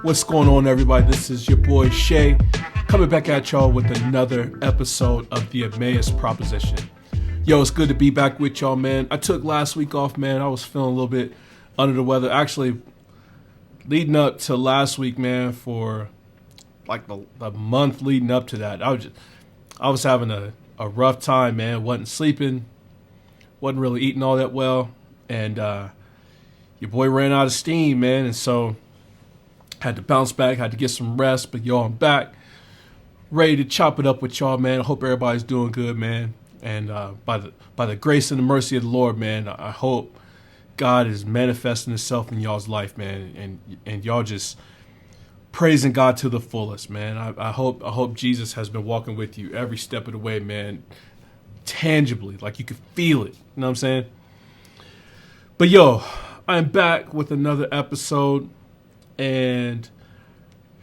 What's going on, everybody? This is your boy Shay, coming back at y'all with another episode of the Emmaus Proposition. Yo, it's good to be back with y'all, man. I took last week off, man. I was feeling a little bit under the weather. Actually, leading up to last week, man, for like the month leading up to that, I was having a rough time, man. Wasn't sleeping, wasn't really eating all that well, and your boy ran out of steam, man, and so had to bounce back, had to get some rest. But yo, I'm back, ready to chop it up with y'all, man. I hope everybody's doing good, man. And by the grace and the mercy of the Lord, man, I hope God is manifesting Himself in y'all's life, man, and y'all just praising God to the fullest, man. I hope Jesus has been walking with you every step of the way, man, tangibly, like you could feel it. You know what I'm saying? But yo, I'm back with another episode, and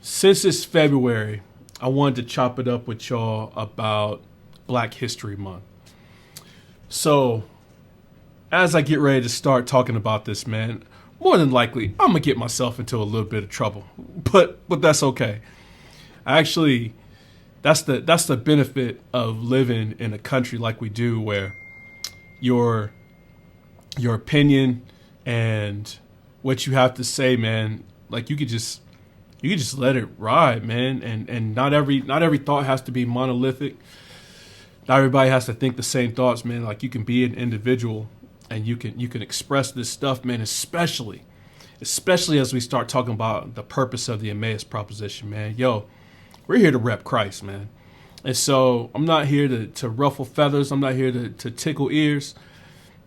since it's February, I wanted to chop it up with y'all about Black History Month. So, as I get ready to start talking about this, man, more than likely, I'm going to get myself into a little bit of trouble. But that's okay. Actually, that's the benefit of living in a country like we do, where your opinion and what you have to say, man, like you could just let it ride, man. And not every thought has to be monolithic. Not everybody has to think the same thoughts, man. Like you can be an individual and you can express this stuff, man, especially as we start talking about the purpose of the Emmaus proposition, man. Yo, we're here to rep Christ, man. And so I'm not here to ruffle feathers. I'm not here to tickle ears.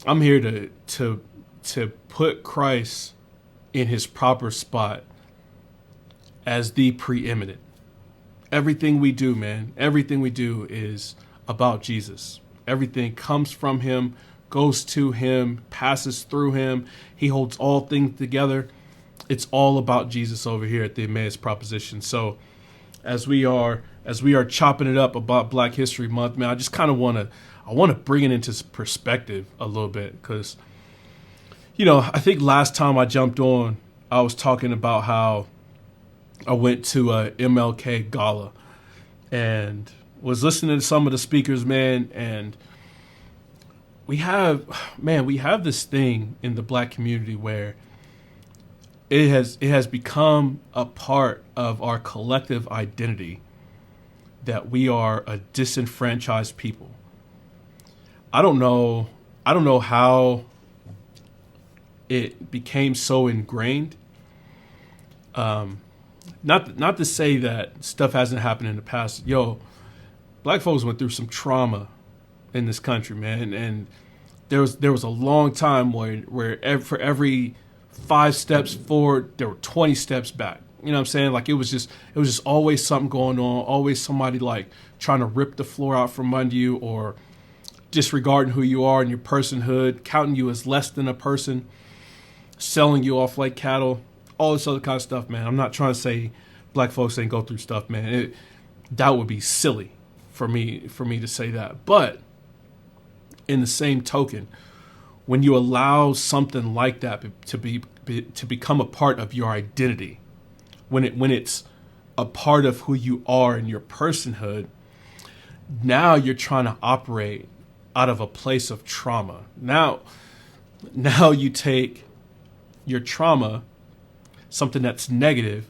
I'm here to put Christ in His proper spot as the preeminent. Everything we do, man, everything we do is about Jesus. Everything comes from Him, goes to Him, passes through Him. He holds all things together. It's all about Jesus over here at the Emmaus Proposition. So as we are chopping it up about Black History Month, man, I just kind of want to bring it into perspective a little bit, because I think last time I jumped on, I was talking about how I went to a MLK gala and was listening to some of the speakers, man, and we have this thing in the Black community where it has become a part of our collective identity that we are a disenfranchised people. I don't know how it became so ingrained. Not to say that stuff hasn't happened in the past. Yo, Black folks went through some trauma in this country, man, and there was a long time where for every 5 steps forward, there were 20 steps back. You know what I'm saying? Like it was just always something going on, always somebody like trying to rip the floor out from under you, or disregarding who you are and your personhood, counting you as less than a person, selling you off like cattle, all this other kind of stuff, man. I'm not trying to say Black folks ain't go through stuff, man. That would be silly for me to say that. But in the same token, when you allow something like that to become a part of your identity, when it's a part of who you are and your personhood, now you're trying to operate out of a place of trauma. Now you take your trauma, something that's negative,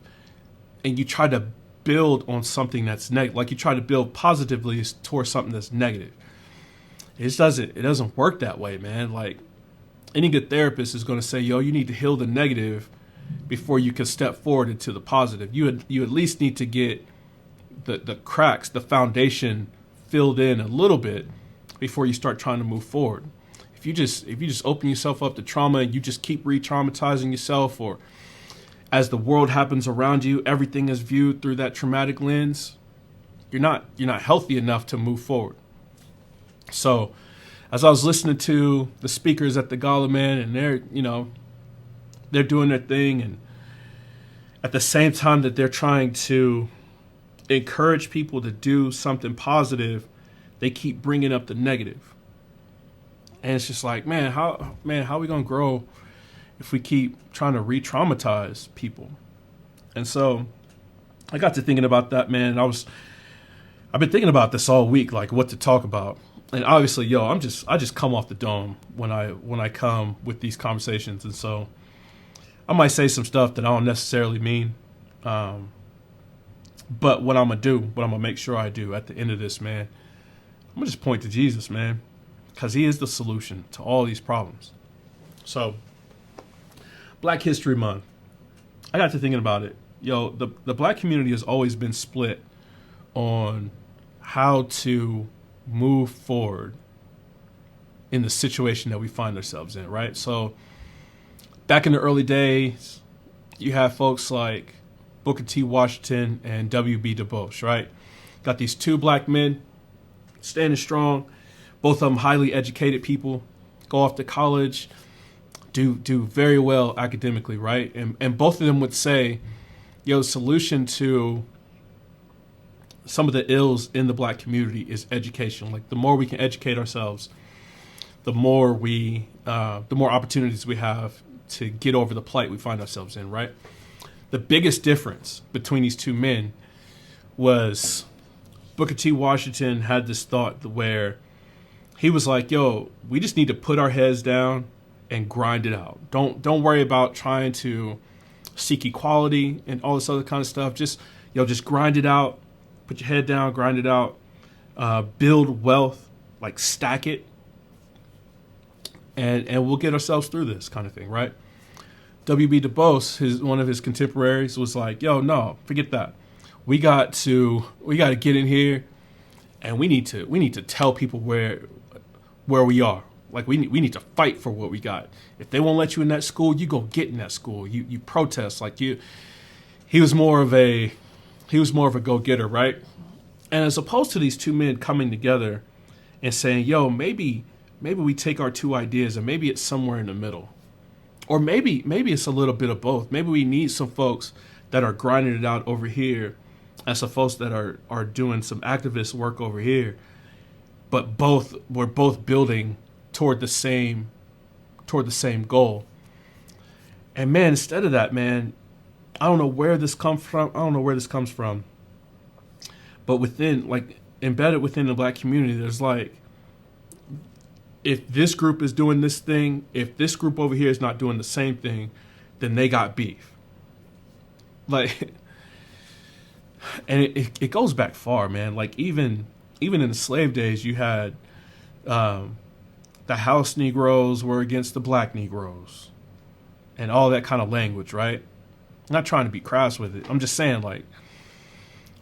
and you try to build on something that's negative. Like you try to build positively towards something that's negative. It doesn't work that way, man. Like any good therapist is going to say, yo, you need to heal the negative before you can step forward into the positive. You at least need to get the cracks, the foundation filled in a little bit before you start trying to move forward. If you just open yourself up to trauma and you just keep re-traumatizing yourself, or as the world happens around you, everything is viewed through that traumatic lens, you're not healthy enough to move forward. So as I was listening to the speakers at the gala, man, and they're doing their thing, and at the same time that they're trying to encourage people to do something positive, they keep bringing up the negative. And it's just like, how are we going to grow if we keep trying to re-traumatize people? And so I got to thinking about that, man. I've been thinking about this all week, like what to talk about. And obviously, I just come off the dome when I come with these conversations. And so I might say some stuff that I don't necessarily mean. But what I'm going to make sure I do at the end of this, man, I'm going to just point to Jesus, man, because he is the solution to all these problems. So Black History Month, I got to thinking about it. The black community has always been split on how to move forward in the situation that we find ourselves in, right? So back in the early days, you have folks like Booker T. Washington and W.B. Du Bois, right? Got these two black men standing strong, both of them highly educated people, go off to college, do very well academically, right? And both of them would say, the solution to some of the ills in the black community is education. Like the more we can educate ourselves, the more opportunities we have to get over the plight we find ourselves in, right? The biggest difference between these two men was Booker T. Washington had this thought where he was like, we just need to put our heads down and grind it out. Don't worry about trying to seek equality and all this other kind of stuff. Just grind it out. Put your head down, grind it out, build wealth, like stack it, and we'll get ourselves through this kind of thing, right? W.B. Du Bois, one of his contemporaries, was like, no, forget that. We got to get in here, and we need to tell people where we are. Like we need to fight for what we got. If they won't let you in that school, you go get in that school. You protest like you. He was more of a go-getter, right? And as opposed to these two men coming together and saying, maybe we take our two ideas and maybe it's somewhere in the middle. Or maybe it's a little bit of both. Maybe we need some folks that are grinding it out over here and some folks that are doing some activist work over here. But we're both building toward the same goal. And man, instead of that, man, I don't know where this comes from. But embedded within the black community, there's like, if this group is doing this thing, if this group over here is not doing the same thing, then they got beef. Like, and it goes back far, man. Like even in the slave days, you had the house Negroes were against the black Negroes and all that kind of language, right? I'm not trying to be crass with it. I'm just saying, like,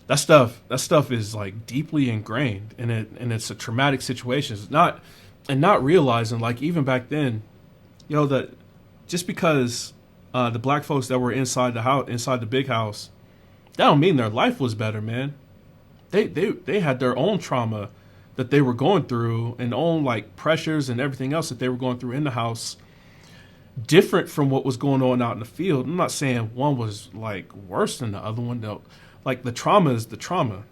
that stuff is like deeply ingrained, and it's a traumatic situation. It's not realizing, like, even back then, that just because the black folks that were inside the house, inside the big house, that don't mean their life was better, man. They had their own trauma that they were going through, and own like pressures and everything else that they were going through in the house, different from what was going on out in the field. I'm not saying one was like worse than the other one, though. Like the trauma is the trauma.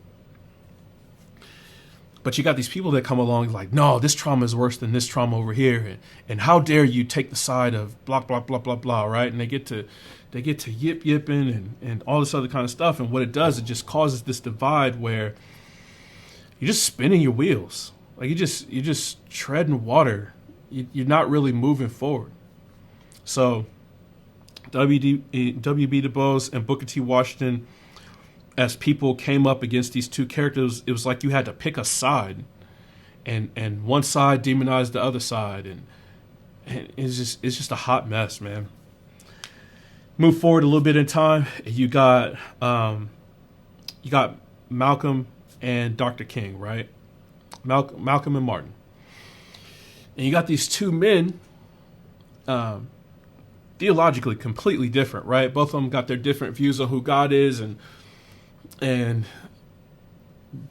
But you got these people that come along like, no, this trauma is worse than this trauma over here, and how dare you take the side of blah blah blah blah blah, right? And they get to yipping and all this other kind of stuff. And what it does, it just causes this divide where you're just spinning your wheels, like you're just treading water. You're not really moving forward. So W.B. Du Bois and Booker T. Washington, as people came up against these two characters, it was like you had to pick a side, and one side demonized the other side, and it's just a hot mess, man. Move forward a little bit in time, you got Malcolm and Dr. King, right? Malcolm and Martin, and you got these two men, theologically completely different, right? Both of them got their different views on who God is, and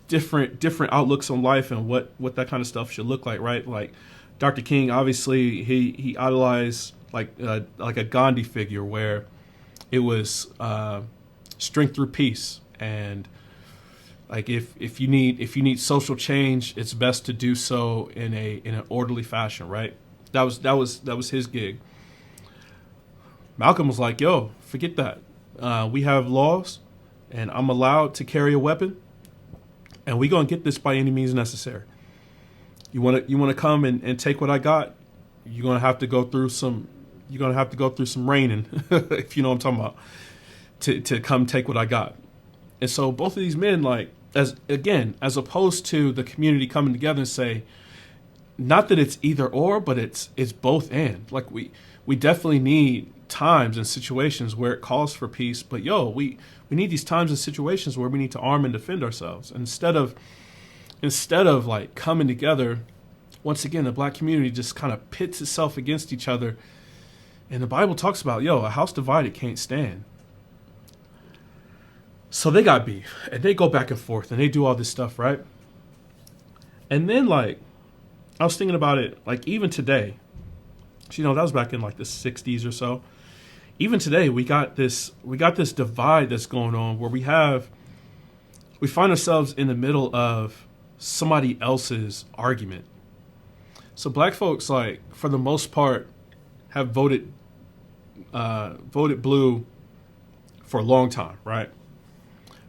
different outlooks on life and what that kind of stuff should look like, right? Like Dr. King, obviously he idolized like a Gandhi figure, where it was strength through peace, and like if you need social change, it's best to do so in an orderly fashion, right? That was his gig. Malcolm was like, yo, forget that. we have laws, and I'm allowed to carry a weapon, and we're gonna get this by any means necessary. You wanna come and take what I got? You're gonna have to go through some. You're gonna have to go through some raining, if you know what I'm talking about, to come take what I got. And so both of these men, like, as opposed to the community coming together and say, not that it's either or, but it's both and. Like we definitely need times and situations where it calls for peace, but we need these times and situations where we need to arm and defend ourselves. And instead of like coming together, once again, the black community just kind of pits itself against each other. And the Bible talks about, a house divided can't stand. So they got beef, and they go back and forth, and they do all this stuff, right? And then, like, I was thinking about it, like, even today, that was back in, like, the 60s or so. Even today, we got this divide that's going on where we find ourselves in the middle of somebody else's argument. So black folks, like, for the most part, have voted blue for a long time, right?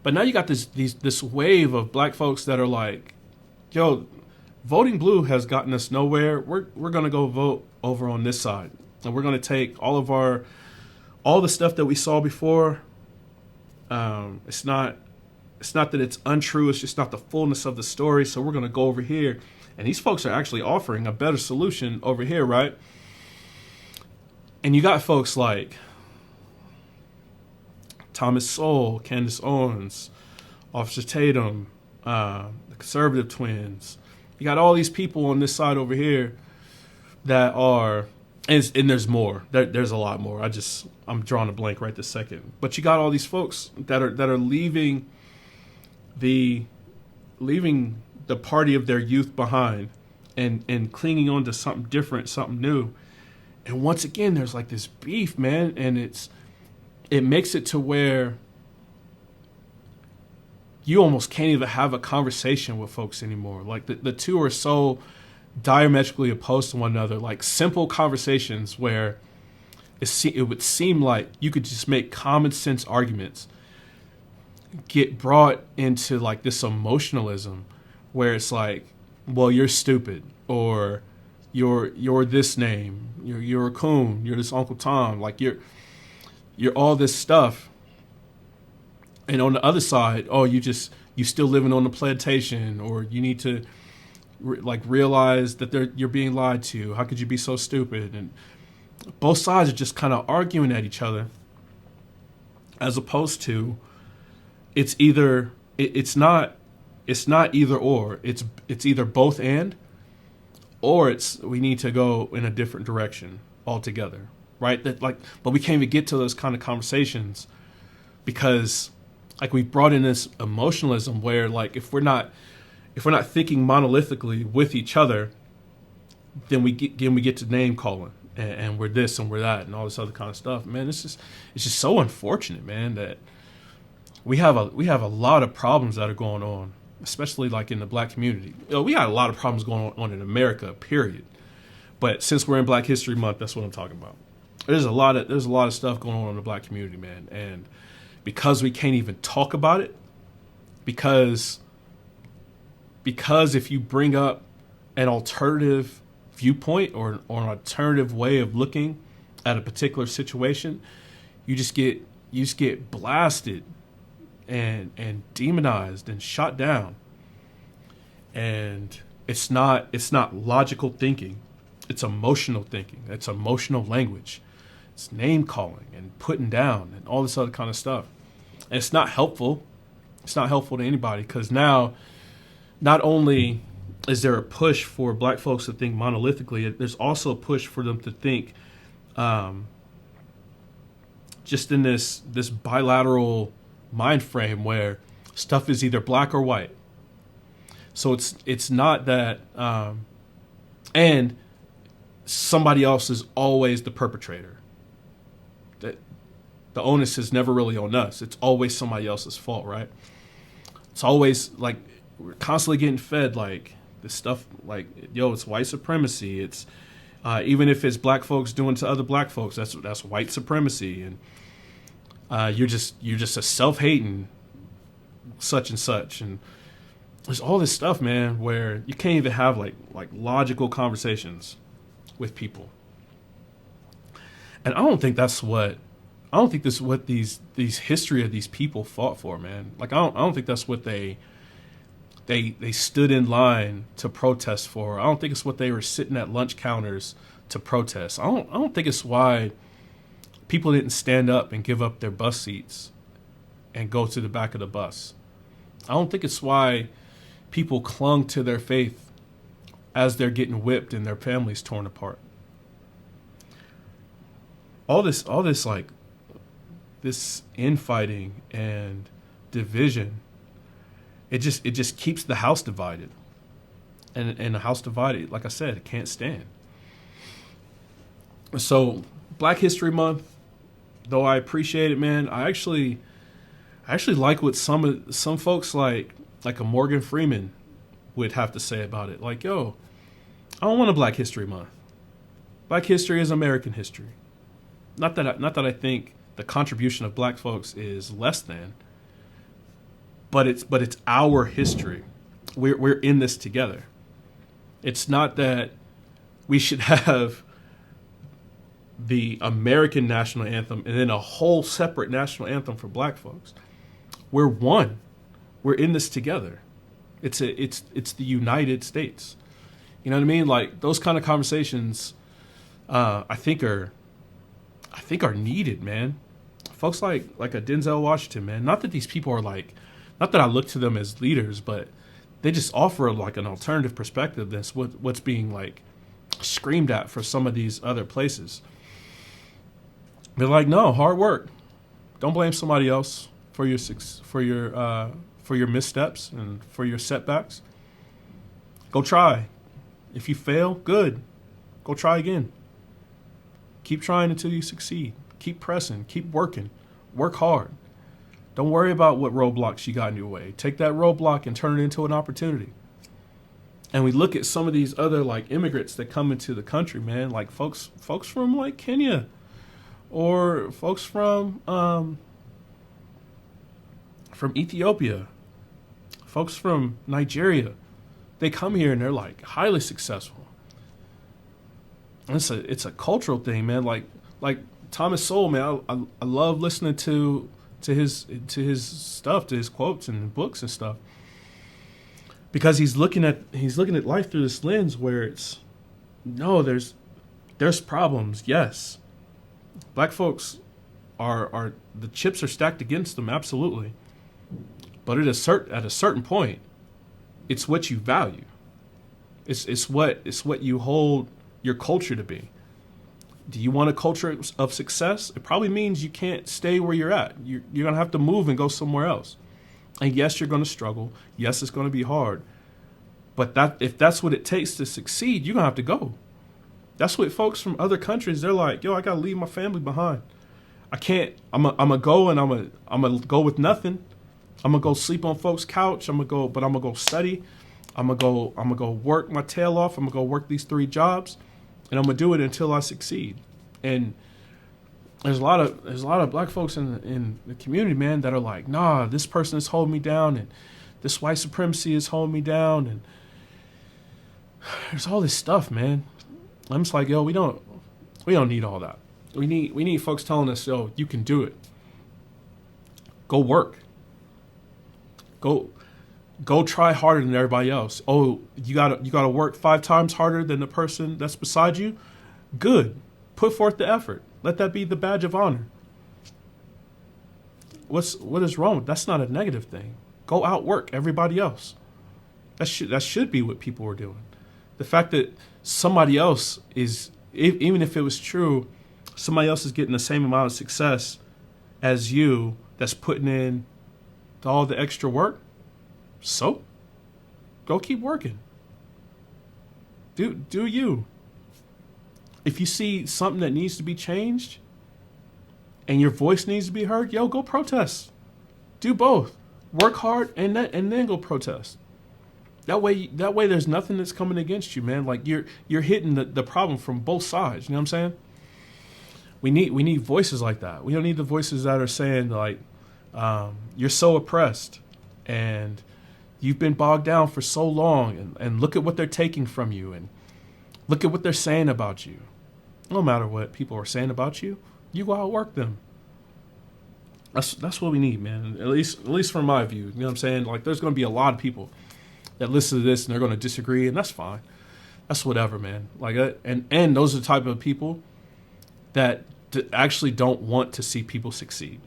But now you got this wave of black folks that are like, voting blue has gotten us nowhere. We're gonna go vote over on this side, and we're gonna take all the stuff that we saw before. It's not that it's untrue. It's just not the fullness of the story. So we're gonna go over here, and these folks are actually offering a better solution over here, right? And you got folks like Thomas Sowell, Candace Owens, Officer Tatum, the conservative twins. You got all these people on this side over here that are, and there's more. There's a lot more. I'm drawing a blank right this second. But you got all these folks that are leaving the party of their youth behind and clinging on to something different, something new. And once again, there's like this beef, man, and it makes it to where you almost can't even have a conversation with folks anymore. Like the two are so diametrically opposed to one another. Like simple conversations where it would seem like you could just make common sense arguments get brought into like this emotionalism where it's like, well, you're stupid, or you're this name, you're a coon, you're this Uncle Tom, like you're all this stuff. And on the other side, you still living on the plantation, or you need to realize that you're being lied to. How could you be so stupid? And both sides are just kind of arguing at each other, as opposed to it's not either or. It's either both and, or we need to go in a different direction altogether, right? But we can't even get to those kind of conversations because like we brought in this emotionalism where like if we're not thinking monolithically with each other, then we get to name calling and we're this and we're that and all this other kind of stuff. Man, it's just so unfortunate, man, that we have a lot of problems that are going on, especially like in the black community. We got a lot of problems going on in America, period. But since we're in Black History Month, that's what I'm talking about. There's a lot of stuff going on in the black community, man, and because we can't even talk about it, because if you bring up an alternative viewpoint or an alternative way of looking at a particular situation, you just get blasted and demonized and shot down. And it's not logical thinking. It's emotional thinking. It's emotional language. It's name calling and putting down and all this other kind of stuff. And it's not helpful. It's not helpful to anybody because now not only is there a push for black folks to think monolithically, there's also a push for them to think just in this bilateral mind frame where stuff is either black or white. So it's not that and somebody else is always the perpetrator. That the onus is never really on us. It's always somebody else's fault, right? It's always like we're constantly getting fed like this stuff like, it's white supremacy. It's even if it's black folks doing to other black folks, that's white supremacy. And You're just a self-hating such and such, and there's all this stuff, man, where you can't even have like logical conversations with people. And I don't think this is what these history of these people fought for, man. Like I don't think that's what they stood in line to protest for. I don't think it's what they were sitting at lunch counters to protest. I don't think it's why people didn't stand up and give up their bus seats and go to the back of the bus. I don't think it's why people clung to their faith as they're getting whipped and their families torn apart. All this like this infighting and division, it just keeps the house divided. And the house divided, like I said, it can't stand. So Black History Month, though I appreciate it, man, I actually like what some folks like a Morgan Freeman would have to say about it. Like, yo, I don't want a Black History Month. Black history is American history. Not that I think the contribution of Black folks is less than, but it's our history. We're in this together. It's not that we should have the American national anthem and then a whole separate national anthem for Black folks. We're one. We're in this together. It's the United States. You know what I mean? Like those kind of conversations, I think are needed, man. Folks like a Denzel Washington, man. Not that these people are like, not that I look to them as leaders, but they just offer like an alternative perspective than what's being like screamed at for some of these other places. They're like, no, hard work. Don't blame somebody else for your missteps and for your setbacks. Go try. If you fail, good. Go try again. Keep trying until you succeed. Keep pressing. Keep working. Work hard. Don't worry about what roadblocks you got in your way. Take that roadblock and turn it into an opportunity. And we look at some of these other like immigrants that come into the country, man, like folks from like Kenya or folks from Ethiopia, folks from Nigeria. They come here and they're like highly successful. It's a cultural thing, man. Like Thomas Sowell, man. I love listening to his stuff, to his quotes and books and stuff, because he's looking at life through this lens where it's there's problems, yes. Black folks are the chips are stacked against them, absolutely. But at a certain point, it's what you value. It's what you hold your culture to be. Do you want a culture of success? It probably means you can't stay where you're at. You're going to have to move and go somewhere else. And yes, you're going to struggle. Yes, it's going to be hard. But if that's what it takes to succeed, you're going to have to go. That's what folks from other countries, they're like, yo, I got to leave my family behind. I can't, I'm going to go and I'm going to go with nothing. I'm going to go sleep on folks' couch. I'm going to go study. I'm going to go work my tail off. I'm going to go work these 3 jobs. And I'm gonna do it until I succeed. And there's a lot of Black folks in the community, man, that are like, nah, this person is holding me down, and this white supremacy is holding me down, and there's all this stuff, man. I'm just like, yo, we don't need all that. We need folks telling us, yo, you can do it. Go work. Go try harder than everybody else. Oh, you gotta work 5 times harder than the person that's beside you? Good. Put forth the effort. Let that be the badge of honor. What is wrong with that? That's not a negative thing. Go outwork everybody else. That should be what people are doing. The fact that somebody else is, even if it was true, somebody else is getting the same amount of success as you that's putting in all the extra work, so go keep working. Do you. If you see something that needs to be changed and your voice needs to be heard, yo, go protest. Do both. Work hard and then go protest. That way there's nothing that's coming against you, man. Like you're hitting the problem from both sides. You know what I'm saying? We need voices like that. We don't need the voices that are saying like, you're so oppressed and you've been bogged down for so long, and look at what they're taking from you, and look at what they're saying about you. No matter what people are saying about you, you go outwork them. That's what we need, man. At least from my view. You know what I'm saying? Like, there's going to be a lot of people that listen to this and they're going to disagree, and that's fine. That's whatever, man. Like, and those are the type of people that actually don't want to see people succeed.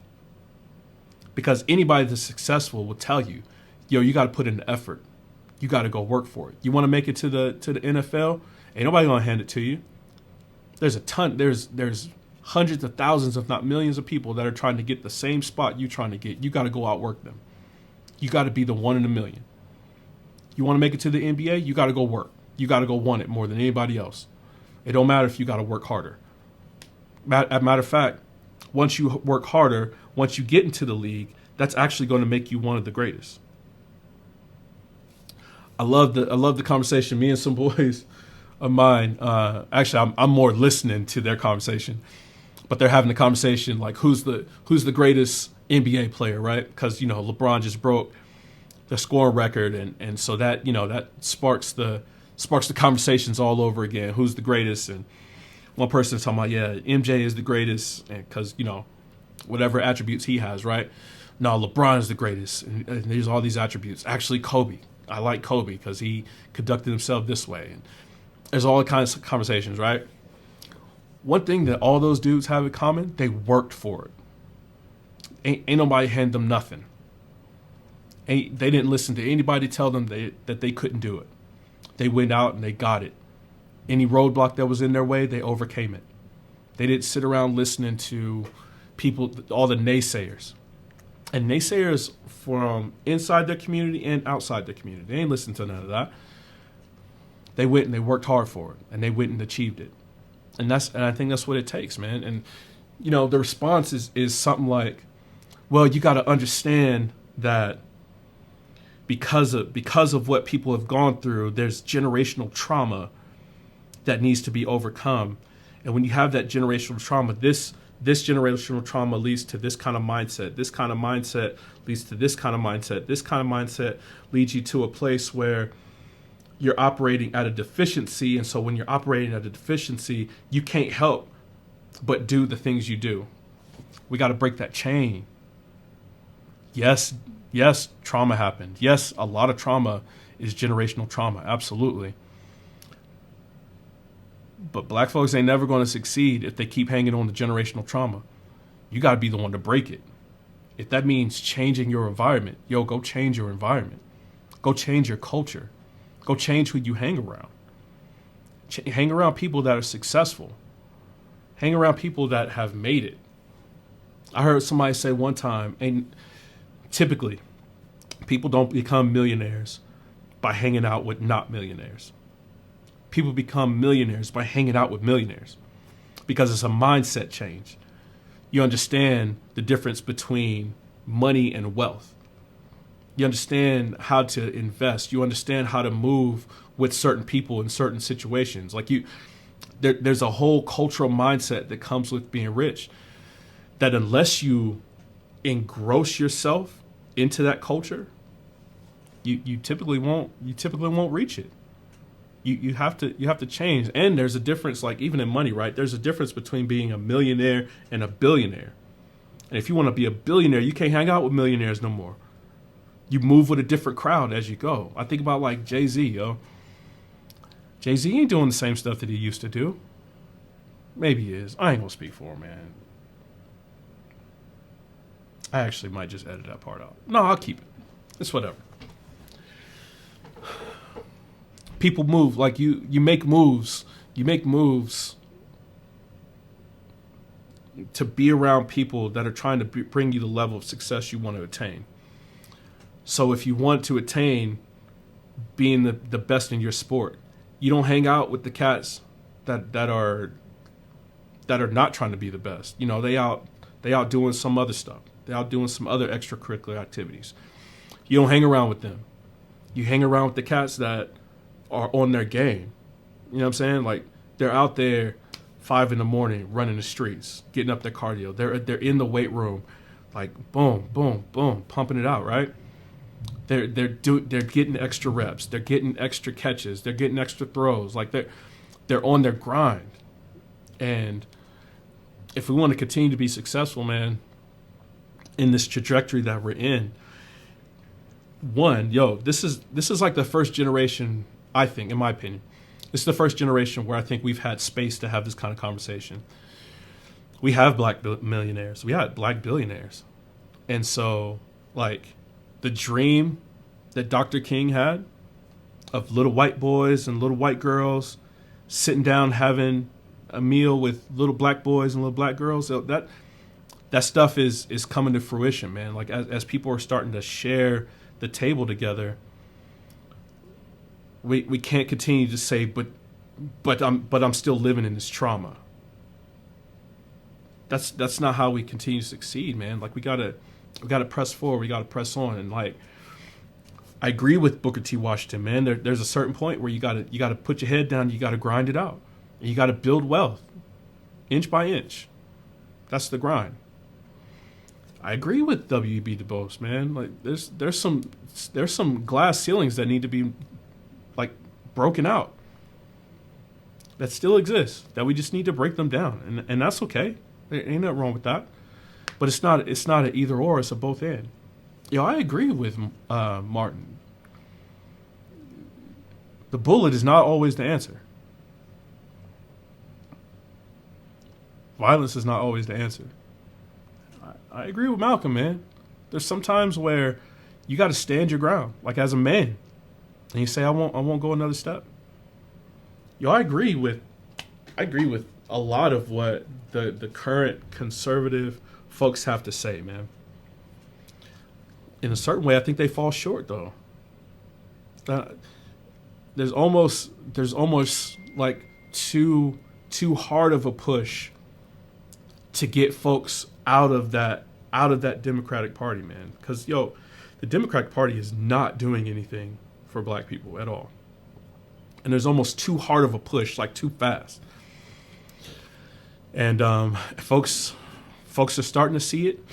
Because anybody that's successful will tell you, yo, you got to put in the effort. You got to go work for it. You want to make it to the NFL? Ain't nobody going to hand it to you. There's a ton. There's hundreds of thousands, if not millions of people that are trying to get the same spot you're trying to get. You got to go outwork them. You got to be the one in a million. You want to make it to the NBA? You got to go work. You got to go want it more than anybody else. It don't matter if you got to work harder. Matter of fact, once you work harder, once you get into the league, that's actually going to make you one of the greatest. I love the conversation. Me and some boys of mine. Actually, I'm more listening to their conversation, but they're having a conversation like who's the greatest NBA player, right? Because LeBron just broke the scoring record, and so that that sparks the conversations all over again. Who's the greatest? And one person is talking about, yeah, MJ is the greatest, because whatever attributes he has, right? No, LeBron is the greatest, and there's all these attributes. Actually, Kobe. I like Kobe because he conducted himself this way. And there's all kinds of conversations, right? One thing that all those dudes have in common, they worked for it. Ain't nobody hand them nothing. They didn't listen to anybody tell them that they couldn't do it. They went out and they got it. Any roadblock that was in their way, they overcame it. They didn't sit around listening to people, all the naysayers. And naysayers from inside their community and outside their community. They ain't listening to none of that. They went and they worked hard for it, and they went and achieved it. And I think that's what it takes, man. And the response is something like, well, you got to understand that because of what people have gone through, there's generational trauma that needs to be overcome. And when you have that generational trauma, this generational trauma leads to this kind of mindset. This kind of mindset leads to this kind of mindset. This kind of mindset leads you to a place where you're operating at a deficiency. And so when you're operating at a deficiency, you can't help but do the things you do. We got to break that chain. Yes, trauma happened. Yes, a lot of trauma is generational trauma. Absolutely. But black folks ain't never going to succeed if they keep hanging on to generational trauma. You got to be the one to break it. If that means changing your environment, go change your environment. Go change your culture. Go change who you hang around. Hang around people that are successful. Hang around people that have made it. I heard somebody say one time, and typically, people don't become millionaires by hanging out with not millionaires. People become millionaires by hanging out with millionaires because it's a mindset change. You understand the difference between money and wealth. You understand how to invest. You understand how to move with certain people in certain situations. Like there's a whole cultural mindset that comes with being rich that unless you engross yourself into that culture, you typically won't reach it. You have to change. And there's a difference, like even in money, right? There's a difference between being a millionaire and a billionaire. And if you want to be a billionaire, you can't hang out with millionaires no more. You move with a different crowd as you go. I think about like Jay-Z, yo. Jay-Z ain't doing the same stuff that he used to do. Maybe he is. I ain't gonna speak for him, man. I actually might just edit that part out. No, I'll keep it. It's whatever. People move, like you make moves. You make moves to be around people that are trying to bring you the level of success you want to attain. So if you want to attain being the best in your sport, you don't hang out with the cats that are not trying to be the best. They out doing some other stuff. They out doing some other extracurricular activities. You don't hang around with them. You hang around with the cats that are on their game. You know what I'm saying? Like they're out there 5 in the morning running the streets, getting up their cardio. They're in the weight room, like boom, boom, boom, pumping it out, right? They're getting extra reps, they're getting extra catches, they're getting extra throws, like they're on their grind. And if we want to continue to be successful, man, in this trajectory that we're in, this is like the first generation, I think, in my opinion. This is the first generation where I think we've had space to have this kind of conversation. We have black millionaires. We had black billionaires. And so, like, the dream that Dr. King had of little white boys and little white girls sitting down having a meal with little black boys and little black girls, that stuff is coming to fruition, man. Like, as people are starting to share the table together, we can't continue to say, but I'm still living in this trauma. That's not how we continue to succeed, man. Like, we gotta press forward, we gotta press on. And like, I agree with Booker T. Washington, man. There's a certain point where you gotta put your head down, you gotta grind it out. And you gotta build wealth, inch by inch. That's the grind. I agree with W.E.B. Du Bois, man. Like, there's some glass ceilings that need to be, like, broken out, that still exist, that we just need to break them down, and that's okay. There ain't nothing wrong with that. But it's not an either or, it's a both and. I agree with Martin. The bullet is not always the answer. Violence is not always the answer. I agree with Malcolm, man. There's some times where you got to stand your ground, like as a man, and you say, I won't go another step. I agree with a lot of what the current conservative folks have to say, man. In a certain way, I think they fall short, though. There's almost like too hard of a push to get folks out of that Democratic Party, man. Because the Democratic Party is not doing anything for black people at all. And there's almost too hard of a push, like too fast. And folks are starting to see it.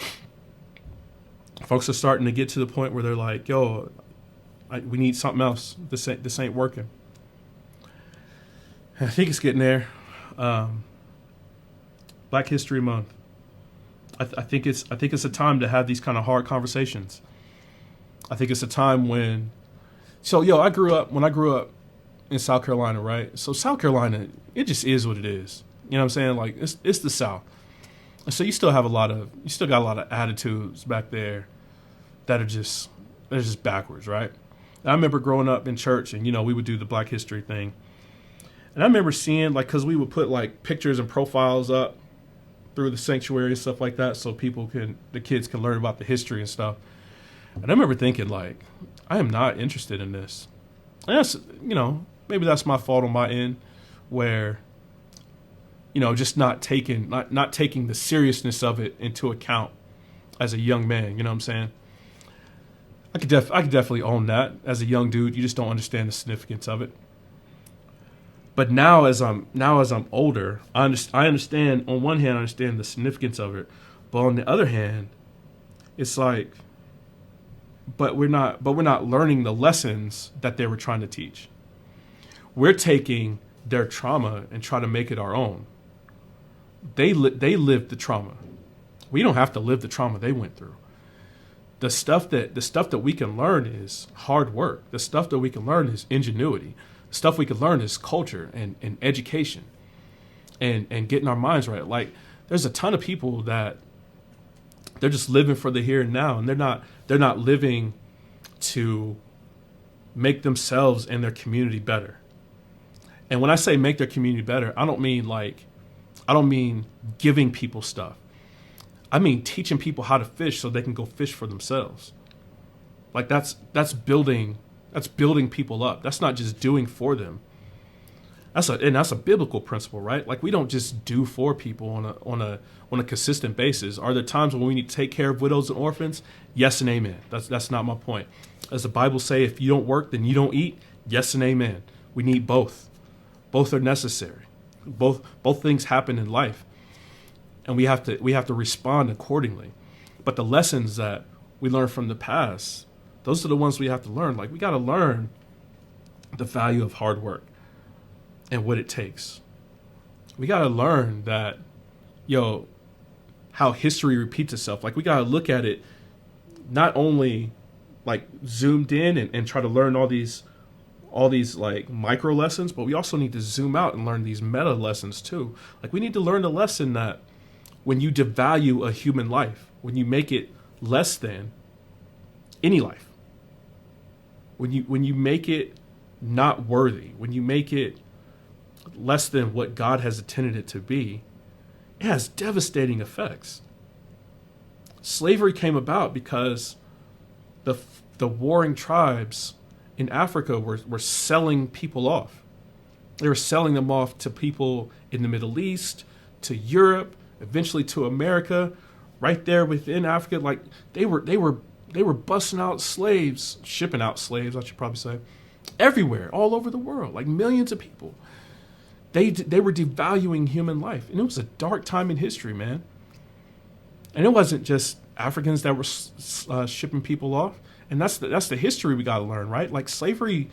Folks are starting to get to the point where they're like, we need something else. This ain't working. And I think it's getting there. Black History Month. I think it's a time to have these kind of hard conversations. I think it's a time when, I grew up in South Carolina, right? So South Carolina, it just is what it is. You know what I'm saying? Like, it's the South. And so you still got a lot of attitudes back there that are just backwards, right? And I remember growing up in church, and we would do the Black History thing. And I remember seeing, like, because we would put like pictures and profiles up through the sanctuary and stuff like that, so the kids can learn about the history and stuff. And I remember thinking, like, I am not interested in this. And that's, maybe that's my fault on my end, where, just not taking the seriousness of it into account as a young man. You know what I'm saying? I could definitely own that. As a young dude, you just don't understand the significance of it. But now as I'm older, I understand. On one hand, I understand the significance of it, but on the other hand, it's like, but we're not learning the lessons that they were trying to teach. We're taking their trauma and trying to make it our own. They lived the trauma. We don't have to live the trauma they went through. The stuff that we can learn is hard work. The stuff that we can learn is ingenuity. The stuff we can learn is culture and education and getting our minds right. Like, there's a ton of people that they're just living for the here and now, and they're not living to make themselves and their community better. And when I say make their community better, I don't mean giving people stuff. I mean teaching people how to fish so they can go fish for themselves. Like, that's building people up. That's not just doing for them. That's a biblical principle, right? Like, we don't just do for people on a consistent basis. Are there times when we need to take care of widows and orphans? Yes and amen. That's not my point. As the Bible say, if you don't work, then you don't eat. Yes and amen. We need both. Both are necessary. Both things happen in life, and we have to respond accordingly. But the lessons that we learn from the past, those are the ones we have to learn. Like, we got to learn the value of hard work and what it takes. We got to learn that, how history repeats itself. Like, we got to look at it not only like zoomed in and try to learn all these like micro lessons, but we also need to zoom out and learn these meta lessons too. Like, we need to learn the lesson that when you devalue a human life, when you make it less than any life, when you make it not worthy, when you make it less than what God has intended it to be, it has devastating effects. Slavery came about because the warring tribes in Africa were selling people off. They were selling them off to people in the Middle East, to Europe, eventually to America, right there within Africa. Like, they were busting out slaves, shipping out slaves, I should probably say, everywhere, all over the world, like millions of people. They were devaluing human life, and it was a dark time in history, man. And it wasn't just Africans that were shipping people off, and that's the history we got to learn, right? Like, slavery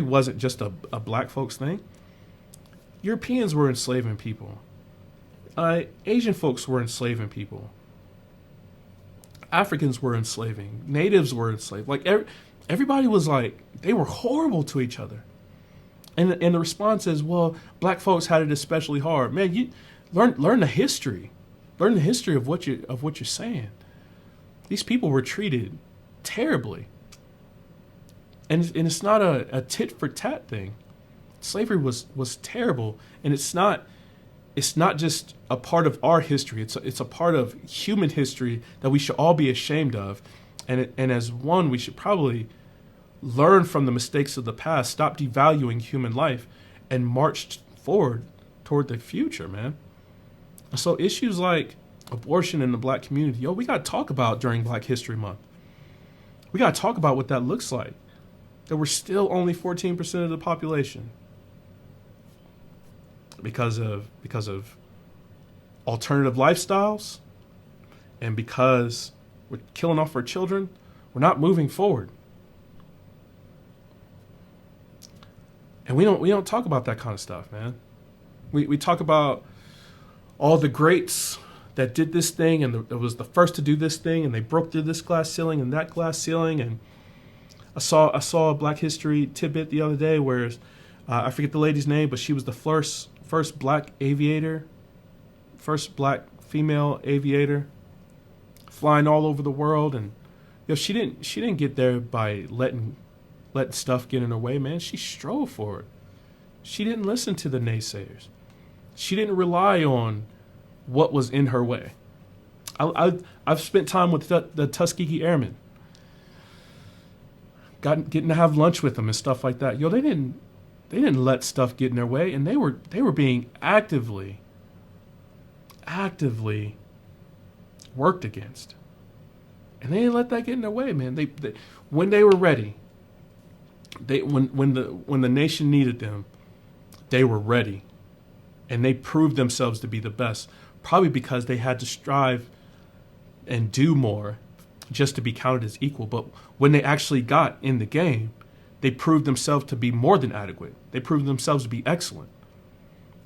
wasn't just a black folks thing. Europeans were enslaving people. Asian folks were enslaving people. Africans were enslaving. Natives were enslaved. Like, everybody was like, they were horrible to each other. And the response is, well, black folks had it especially hard. Man, you learn the history. Learn the history of what you're saying. These people were treated terribly. And it's not a tit for tat thing. Slavery was terrible, and it's not just a part of our history. It's a part of human history that we should all be ashamed of. And as one, we should probably learn from the mistakes of the past, stop devaluing human life, and march forward toward the future, man. So issues like abortion in the black community, we got to talk about during Black History Month. We got to talk about what that looks like. That we're still only 14% of the population because of alternative lifestyles, and because we're killing off our children. We're not moving forward. And we don't talk about that kind of stuff, man. We talk about all the greats that did this thing, and it was the first to do this thing, and they broke through this glass ceiling and that glass ceiling. And I saw a Black History tidbit the other day where I forget the lady's name, but she was the first black aviator, first black female aviator, flying all over the world. And she didn't get there by letting stuff get in her way, man. She strove for it. She didn't listen to the naysayers. She didn't rely on what was in her way. I've spent time with the Tuskegee Airmen, getting to have lunch with them and stuff like that. They didn't let stuff get in their way, and they were being actively worked against, and they didn't let that get in their way, man. They when they were ready, when the nation needed them, they were ready, and they proved themselves to be the best. Probably because they had to strive and do more just to be counted as equal. But when they actually got in the game, they proved themselves to be more than adequate. They proved themselves to be excellent.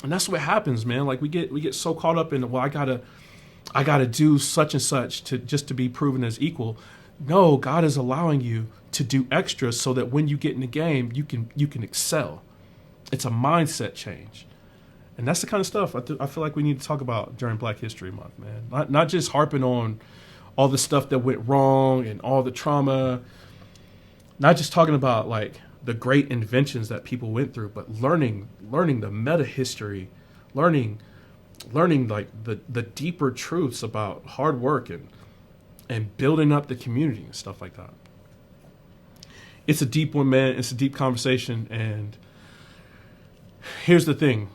And that's what happens, man. Like, we get so caught up in, well, I gotta do such and such to be proven as equal. No, God is allowing you to do extra so that when you get in the game, you can excel. It's a mindset change. And that's the kind of stuff I feel like we need to talk about during Black History Month, man. Not just harping on all the stuff that went wrong and all the trauma. Not just talking about like the great inventions that people went through, but learning the meta history, learning like the deeper truths about hard work and building up the community and stuff like that. It's a deep one, man. It's a deep conversation. And here's the thing.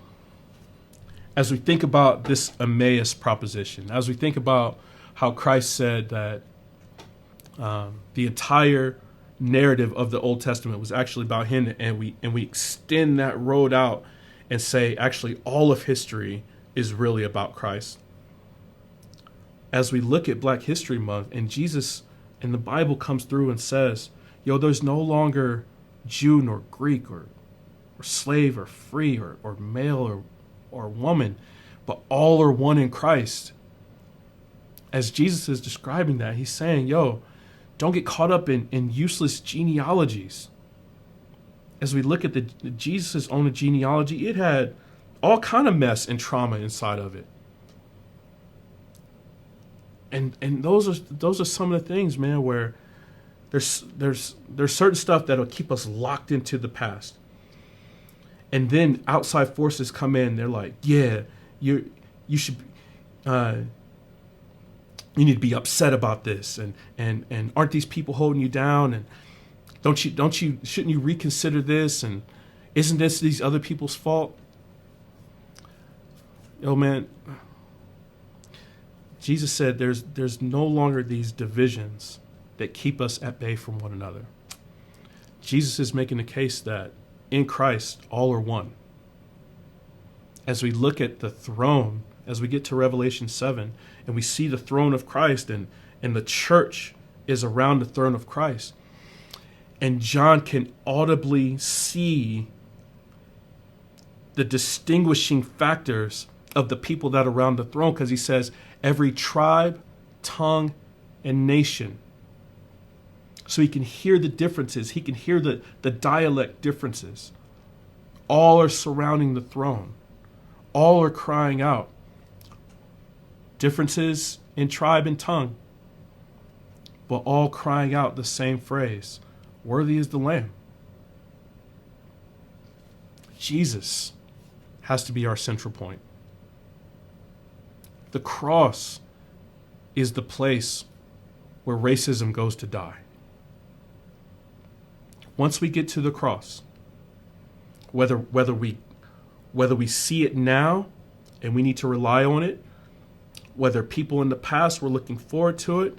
As we think about this Emmaus proposition, as we think about how Christ said that the entire narrative of the Old Testament was actually about him, and we extend that road out and say, actually, all of history is really about Christ. As we look at Black History Month, and Jesus in the Bible comes through and says, yo, there's no longer Jew nor Greek or slave or free or male or woman, but all are one in Christ. As Jesus is describing that, he's saying, yo, don't get caught up in useless genealogies. As we look at the Jesus' own genealogy, it had all kind of mess and trauma inside of it. And those are some of the things, man, where there's certain stuff that'll keep us locked into the past. And then outside forces come in, they're like, yeah, you should you need to be upset about this, and aren't these people holding you down, and shouldn't you reconsider this, and isn't this these other people's fault? Yo, man, Jesus said there's no longer these divisions that keep us at bay from one another. Jesus is making the case that in Christ, all are one. As we look at the throne, as we get to Revelation 7, and we see the throne of Christ, and the church is around the throne of Christ, and John can audibly see the distinguishing factors of the people that are around the throne, because he says, every tribe, tongue, and nation. So he can hear the differences. He can hear the dialect differences. All are surrounding the throne. All are crying out. Differences in tribe and tongue, but all crying out the same phrase, worthy is the Lamb. Jesus has to be our central point. The cross is the place where racism goes to die. Once we get to the cross, whether we see it now and we need to rely on it, whether people in the past were looking forward to it,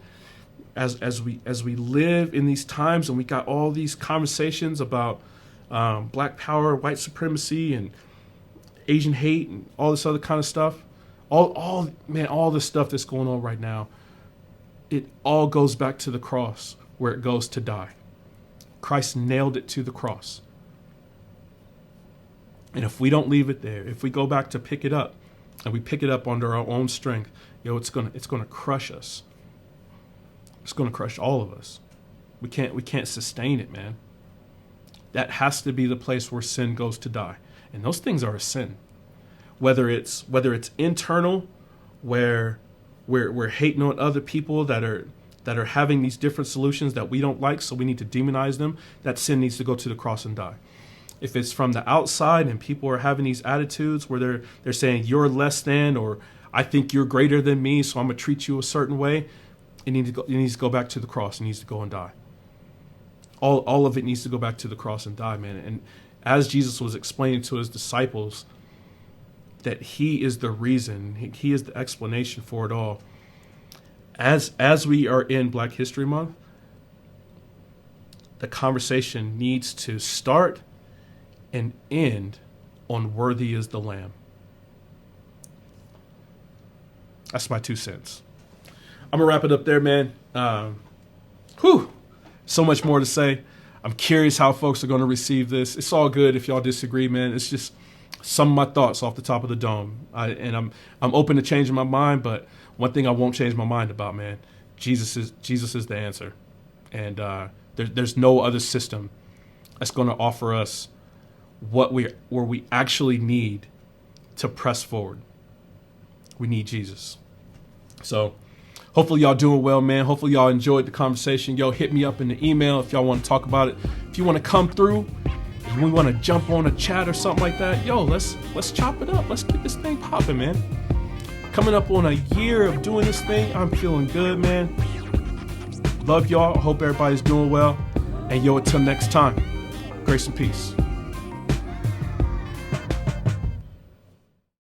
as we live in these times, and we got all these conversations about Black power, white supremacy, and Asian hate, and all this other kind of stuff, all the stuff that's going on right now, it all goes back to the cross, where it goes to die. Christ nailed it to the cross. And if we don't leave it there, if we go back to pick it up, and we pick it up under our own strength, it's gonna crush us. It's gonna crush all of us. We can't sustain it, man. That has to be the place where sin goes to die. And those things are a sin. Whether it's internal, where we're hating on other people that are having these different solutions that we don't like, so we need to demonize them, that sin needs to go to the cross and die. If it's from the outside and people are having these attitudes where they're saying you're less than, or I think you're greater than me, so I'm gonna treat you a certain way, it needs to go back to the cross. It needs to go and die. All of it needs to go back to the cross and die, man. And as Jesus was explaining to his disciples that he is the reason, he is the explanation for it all. As we are in Black History Month, the conversation needs to start and end on worthy is the Lamb. That's my 2 cents. I'm gonna wrap it up there, man. So much more to say. I'm curious how folks are gonna receive this. It's all good if y'all disagree, man. It's just some of my thoughts off the top of the dome. I'm open to changing my mind, but one thing I won't change my mind about, man, Jesus is the answer, and there's no other system that's gonna offer us where we actually need to press forward. We need Jesus. So hopefully y'all doing well, man. Hopefully y'all enjoyed the conversation. Yo, hit me up in the email if y'all want to talk about it. If you want to come through, if we want to jump on a chat or something like that, yo, let's chop it up. Let's get this thing popping, man. Coming up on a year of doing this thing, I'm feeling good, man. Love y'all. Hope everybody's doing well. And yo, until next time, grace and peace.